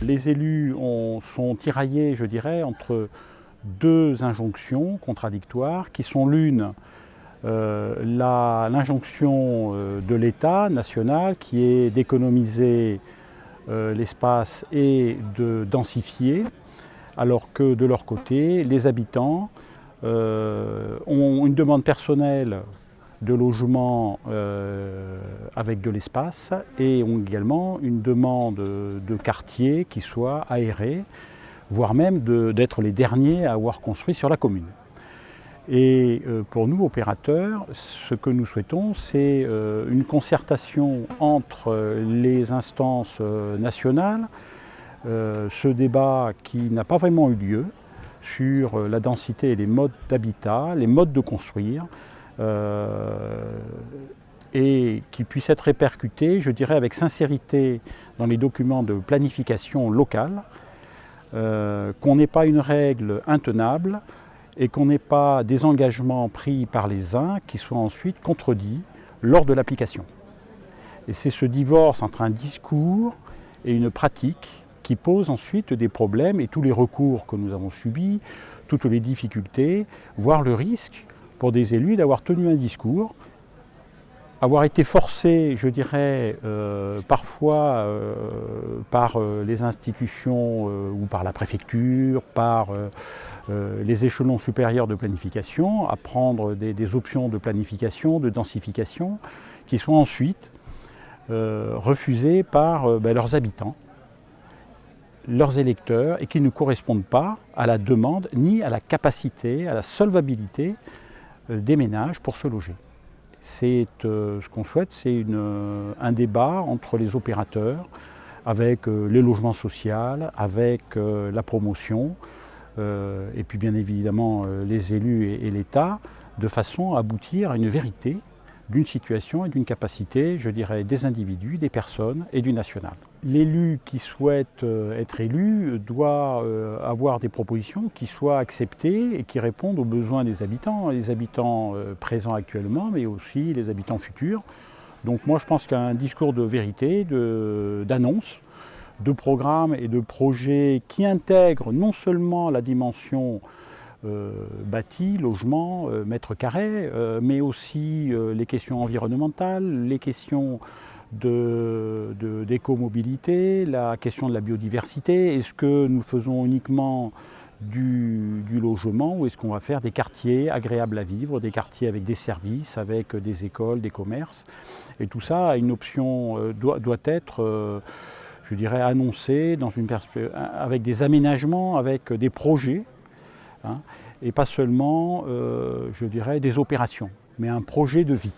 Les élus sont tiraillés, je dirais, entre deux injonctions contradictoires qui sont l'une, l'injonction de l'État national qui est d'économiser l'espace et de densifier, alors que de leur côté, les habitants ont une demande personnelle de logement avec de l'espace et ont également une demande de quartier qui soit aéré, voire même d'être les derniers à avoir construit sur la commune. Et pour nous, opérateurs, ce que nous souhaitons, c'est une concertation entre les instances nationales, ce débat qui n'a pas vraiment eu lieu sur la densité et les modes d'habitat, les modes de construire, et qui puisse être répercuté, je dirais, avec sincérité dans les documents de planification locale, qu'on n'ait pas une règle intenable et qu'on n'ait pas des engagements pris par les uns qui soient ensuite contredits lors de l'application. Et c'est ce divorce entre un discours et une pratique qui pose ensuite des problèmes et tous les recours que nous avons subis, toutes les difficultés, voire le risque pour des élus d'avoir tenu un discours, avoir été forcé, je dirais, parfois par les institutions ou par la préfecture, par les échelons supérieurs de planification, à prendre des options de planification, de densification, qui sont ensuite refusées par leurs habitants, leurs électeurs, et qui ne correspondent pas à la demande ni à la capacité, à la solvabilité des ménages pour se loger. C'est ce qu'on souhaite, c'est un débat entre les opérateurs, avec les logements sociaux, avec la promotion, et puis bien évidemment les élus et l'État, de façon à aboutir à une vérité d'une situation et d'une capacité, je dirais, des individus, des personnes et du national. L'élu qui souhaite être élu doit avoir des propositions qui soient acceptées et qui répondent aux besoins des habitants présents actuellement, mais aussi les habitants futurs. Donc moi je pense qu'un discours de vérité, d'annonce, de programmes et de projets qui intègrent non seulement la dimension bâti, logement, mètres carrés, mais aussi les questions environnementales, les questions d'écomobilité, la question de la biodiversité. Est-ce que nous faisons uniquement du logement ou est-ce qu'on va faire des quartiers agréables à vivre, des quartiers avec des services, avec des écoles, des commerces? Et tout ça, une option doit être, je dirais, annoncée dans avec des aménagements, avec des projets. Et pas seulement, je dirais, des opérations, mais un projet de vie.